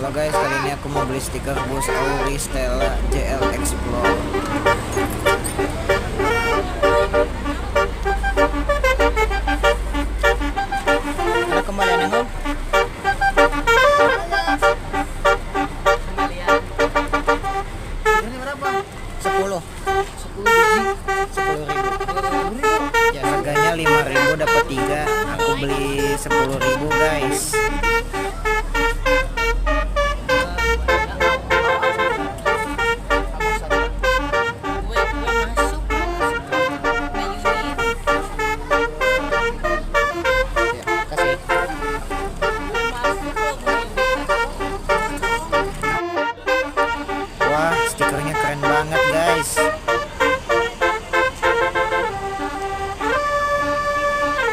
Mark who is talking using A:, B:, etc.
A: Halo guys, kali ini aku mau beli stiker bus Auri Stella JL Explore. Ada kembalian Om?
B: Ini berapa?
A: 10
B: 10 biji.
A: 10.000. Ya harganya 5.000 dapat 3. Aku beli 10.000 guys.